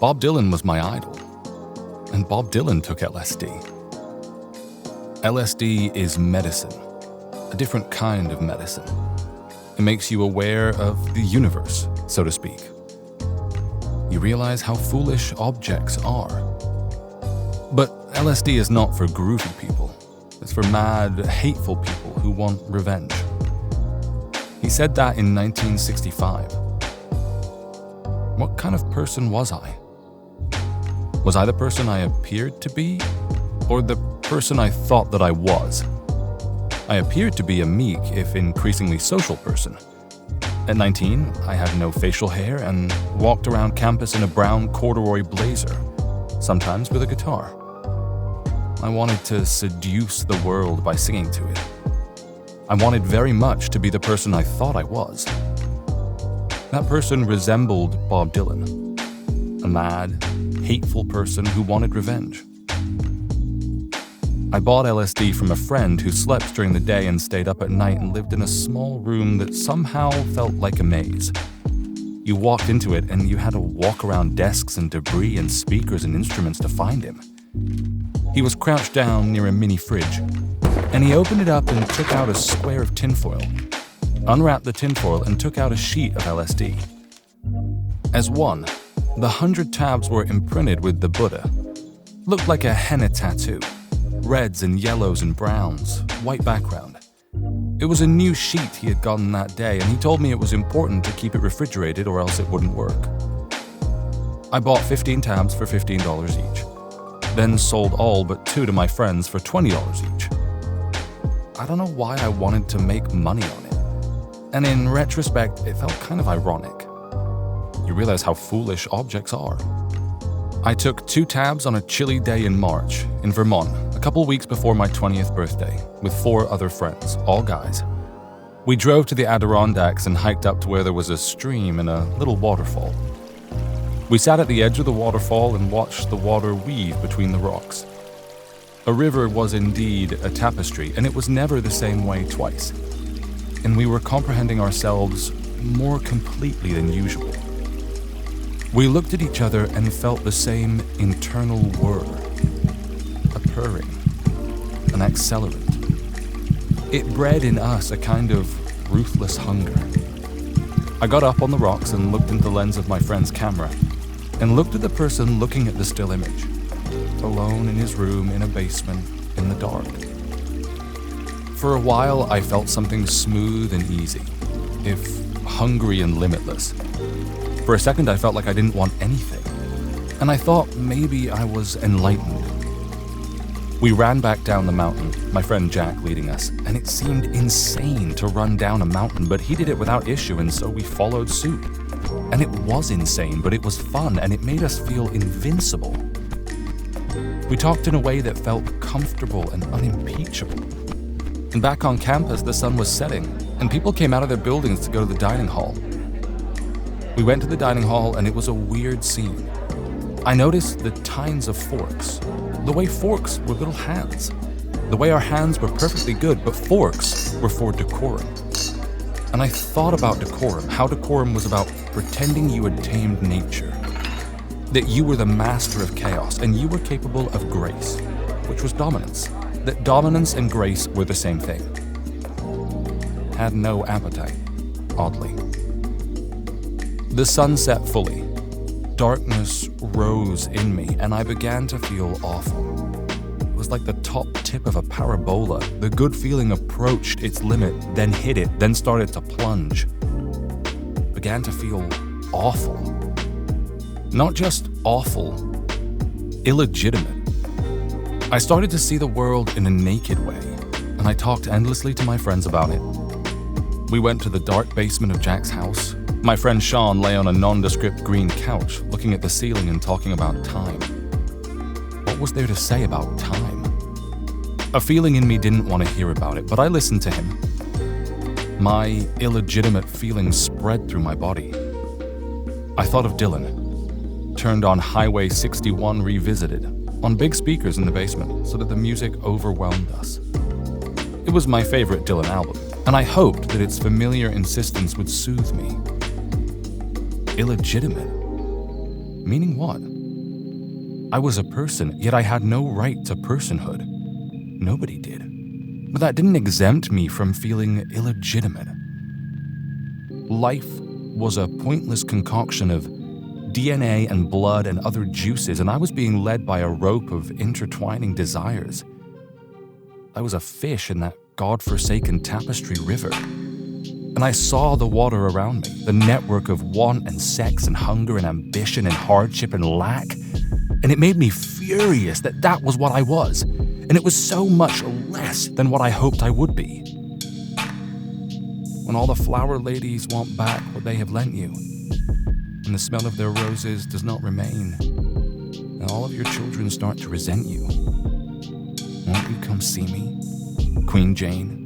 Bob Dylan was my idol, and Bob Dylan took LSD. LSD is medicine, a different kind of medicine. It makes you aware of the universe, so to speak. You realize how foolish objects are. But LSD is not for groovy people. It's for mad, hateful people who want revenge. He said that in 1965. What kind of person was I? Was I the person I appeared to be, or the person I thought that I was? I appeared to be a meek, if increasingly social person. At 19, I had no facial hair and walked around campus in a brown corduroy blazer, sometimes with a guitar. I wanted to seduce the world by singing to it. I wanted very much to be the person I thought I was. That person resembled Bob Dylan, a mad, hateful person who wanted revenge. I bought LSD from a friend who slept during the day and stayed up at night and lived in a small room that somehow felt like a maze. You walked into it and you had to walk around desks and debris and speakers and instruments to find him. He was crouched down near a mini fridge, and he opened it up and took out a square of tinfoil, unwrapped the tinfoil and took out a sheet of LSD. As one, the 100 tabs were imprinted with the Buddha. Looked like a henna tattoo. Reds and yellows and browns, white background. It was a new sheet he had gotten that day, and he told me it was important to keep it refrigerated or else it wouldn't work. I bought 15 tabs for $15 each, then sold all but 2 to my friends for $20 each. I don't know why I wanted to make money on it, and in retrospect, it felt kind of ironic. You realize how foolish objects are. I took 2 tabs on a chilly day in March, in Vermont, a couple weeks before my 20th birthday, with 4 other friends, all guys. We drove to the Adirondacks and hiked up to where there was a stream and a little waterfall. We sat at the edge of the waterfall and watched the water weave between the rocks. A river was indeed a tapestry, and it was never the same way twice. And we were comprehending ourselves more completely than usual. We looked at each other and felt the same internal whir, a purring, an accelerant. It bred in us a kind of ruthless hunger. I got up on the rocks and looked into the lens of my friend's camera, and looked at the person looking at the still image, alone in his room in a basement in the dark. For a while, I felt something smooth and easy, if hungry and limitless. For a second, I felt like I didn't want anything, and I thought maybe I was enlightened. We ran back down the mountain, my friend Jack leading us, and it seemed insane to run down a mountain, but he did it without issue, and so we followed suit. And it was insane, but it was fun, and it made us feel invincible. We talked in a way that felt comfortable and unimpeachable. And back on campus, the sun was setting, and people came out of their buildings to go to the dining hall. We went to the dining hall, and it was a weird scene. I noticed the tines of forks, the way forks were little hands, the way our hands were perfectly good, but forks were for decorum. And I thought about decorum, how decorum was about pretending you had tamed nature, that you were the master of chaos, and you were capable of grace, which was dominance, that dominance and grace were the same thing. Had no appetite, oddly. The sun set fully. Darkness rose in me, and I began to feel awful. It was like the top tip of a parabola. The good feeling approached its limit, then hit it, then started to plunge. Began to feel awful. Not just awful, illegitimate. I started to see the world in a naked way, and I talked endlessly to my friends about it. We went to the dark basement of Jack's house. My friend Sean lay on a nondescript green couch, looking at the ceiling and talking about time. What was there to say about time? A feeling in me didn't want to hear about it, but I listened to him. My illegitimate feelings spread through my body. I thought of Dylan, turned on Highway 61 Revisited, on big speakers in the basement, so that the music overwhelmed us. It was my favorite Dylan album, and I hoped that its familiar insistence would soothe me. Illegitimate? Meaning what? I was a person, yet I had no right to personhood. Nobody did. But that didn't exempt me from feeling illegitimate. Life was a pointless concoction of DNA and blood and other juices, and I was being led by a rope of intertwining desires. I was a fish in that God-forsaken tapestry river. And I saw the water around me, the network of want and sex and hunger and ambition and hardship and lack. And it made me furious that that was what I was. And it was so much less than what I hoped I would be. When all the flower ladies want back what they have lent you, and the smell of their roses does not remain, and all of your children start to resent you, won't you come see me, Queen Jane?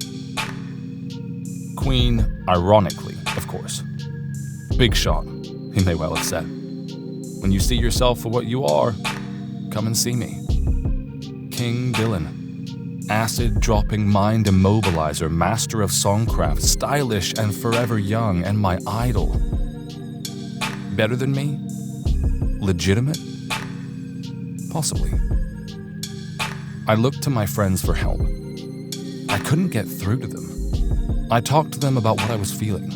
Queen, ironically, of course. Big shot, he may well have said. When you see yourself for what you are, come and see me. King Dylan, acid-dropping mind immobilizer, master of songcraft, stylish and forever young, and my idol. Better than me? Legitimate? Possibly. I looked to my friends for help. I couldn't get through to them. I talked to them about what I was feeling.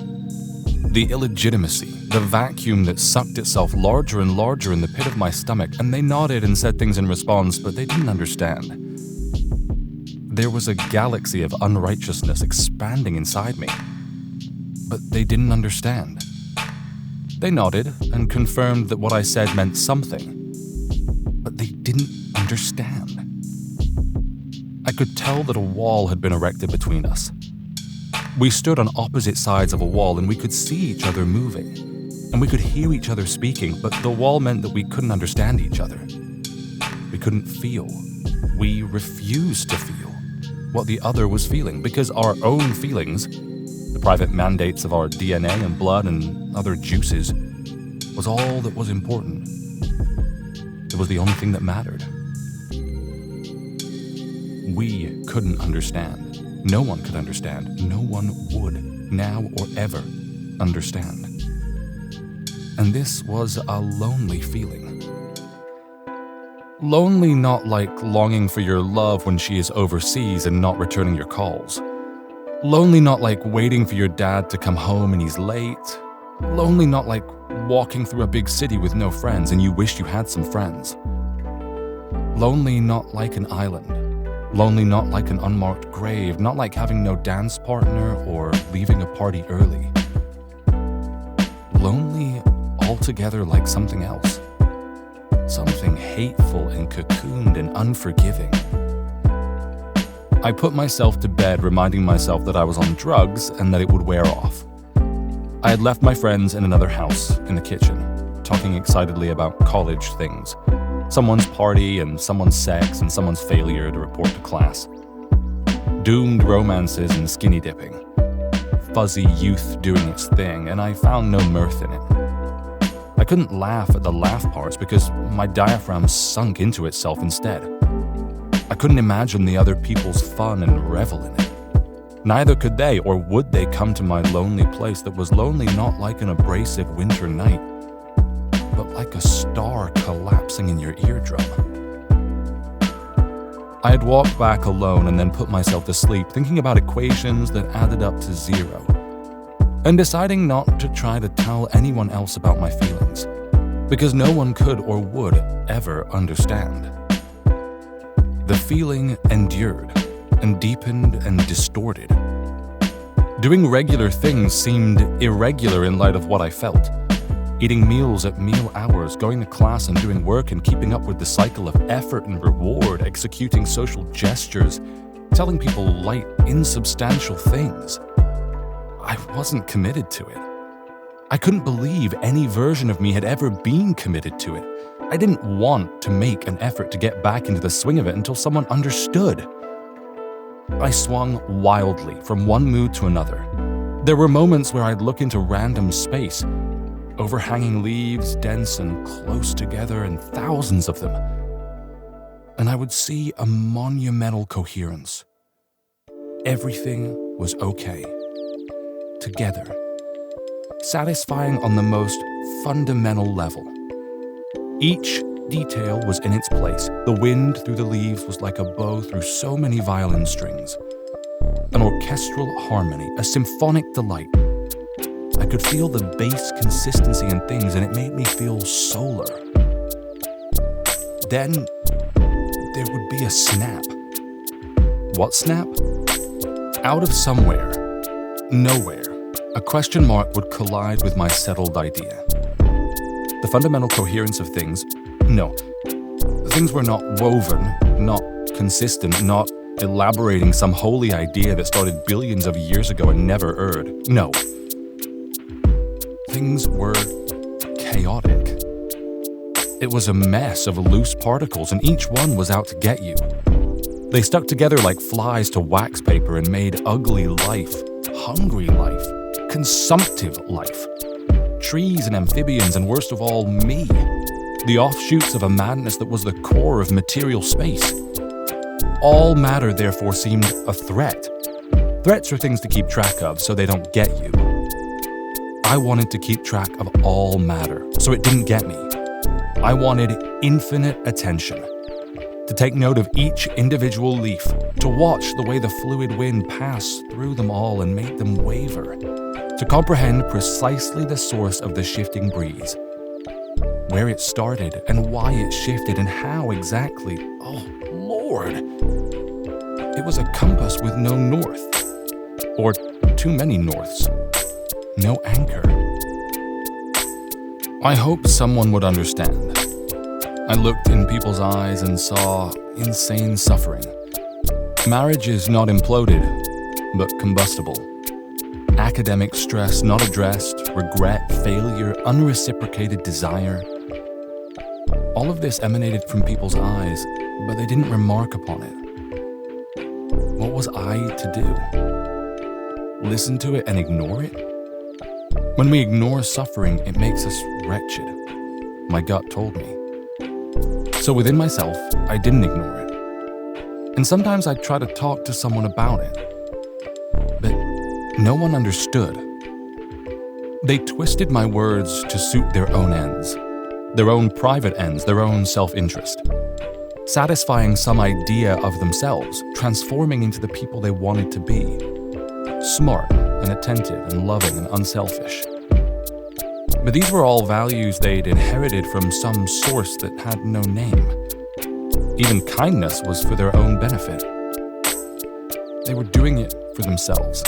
The illegitimacy, the vacuum that sucked itself larger and larger in the pit of my stomach, and they nodded and said things in response, but they didn't understand. There was a galaxy of unrighteousness expanding inside me, but they didn't understand. They nodded and confirmed that what I said meant something, but they didn't understand. I could tell that a wall had been erected between us. We stood on opposite sides of a wall and we could see each other moving, and we could hear each other speaking, but the wall meant that we couldn't understand each other. We couldn't feel. We refused to feel what the other was feeling, because our own feelings, the private mandates of our DNA and blood and other juices, was all that was important. It was the only thing that mattered. We couldn't understand. No one could understand. No one would, now or ever, understand. And this was a lonely feeling. Lonely not like longing for your love when she is overseas and not returning your calls. Lonely not like waiting for your dad to come home and he's late. Lonely not like walking through a big city with no friends and you wish you had some friends. Lonely not like an island. Lonely not like an unmarked grave, not like having no dance partner or leaving a party early. Lonely altogether like something else. Something hateful and cocooned and unforgiving. I put myself to bed reminding myself that I was on drugs and that it would wear off. I had left my friends in another house in the kitchen, talking excitedly about college things. Someone's party and someone's sex and someone's failure to report to class. Doomed romances and skinny dipping. Fuzzy youth doing its thing, and I found no mirth in it. I couldn't laugh at the laugh parts because my diaphragm sunk into itself instead. I couldn't imagine the other people's fun and revel in it. Neither could they, or would they come to my lonely place that was lonely not like an abrasive winter night, but like a star collapsing in your eardrum. I had walked back alone and then put myself to sleep, thinking about equations that added up to zero, and deciding not to try to tell anyone else about my feelings, because no one could or would ever understand. The feeling endured and deepened and distorted. Doing regular things seemed irregular in light of what I felt. Eating meals at meal hours, going to class and doing work and keeping up with the cycle of effort and reward, executing social gestures, telling people light, insubstantial things. I wasn't committed to it. I couldn't believe any version of me had ever been committed to it. I didn't want to make an effort to get back into the swing of it until someone understood. I swung wildly from one mood to another. There were moments where I'd look into random space, overhanging leaves, dense and close together, and thousands of them, and I would see a monumental coherence. Everything was okay. Together. Satisfying on the most fundamental level. Each detail was in its place. The wind through the leaves was like a bow through so many violin strings. An orchestral harmony, a symphonic delight. I could feel the bass consistency in things, and it made me feel solar. Then there would be a snap. What snap? Out of somewhere, nowhere, a question mark would collide with my settled idea. The fundamental coherence of things, no. Things were not woven, not consistent, not elaborating some holy idea that started billions of years ago and never erred. No. Things were chaotic. It was a mess of loose particles, and each one was out to get you. They stuck together like flies to wax paper and made ugly life, hungry life, consumptive life. Trees and amphibians, and worst of all, me. The offshoots of a madness that was the core of material space. All matter, therefore, seemed a threat. Threats are things to keep track of so they don't get you. I wanted to keep track of all matter so it didn't get me. I wanted infinite attention. To take note of each individual leaf, to watch the way the fluid wind passed through them all and made them waver, to comprehend precisely the source of the shifting breeze, where it started and why it shifted and how exactly. Oh, Lord! It was a compass with no north, or too many norths, no anchor. I hoped someone would understand. I looked in people's eyes and saw insane suffering. Marriage is not imploded, but combustible. Academic stress not addressed, regret, failure, unreciprocated desire. All of this emanated from people's eyes, but they didn't remark upon it. What was I to do? Listen to it and ignore it? When we ignore suffering, it makes us wretched. My gut told me. So within myself, I didn't ignore it. And sometimes I'd try to talk to someone about it. But no one understood. They twisted my words to suit their own ends, their own private ends, their own self-interest, satisfying some idea of themselves, transforming into the people they wanted to be, smart and attentive and loving and unselfish. But these were all values they'd inherited from some source that had no name. Even kindness was for their own benefit. They were doing it for themselves.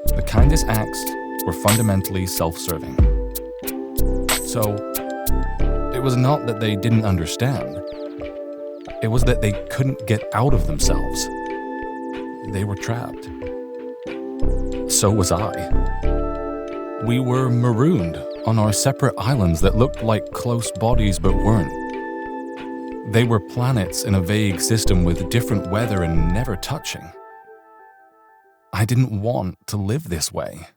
The kindest acts were fundamentally self-serving. So, it was not that they didn't understand. It was that they couldn't get out of themselves. They were trapped. So was I. We were marooned on our separate islands that looked like close bodies but weren't. They were planets in a vague system with different weather and never touching. I didn't want to live this way.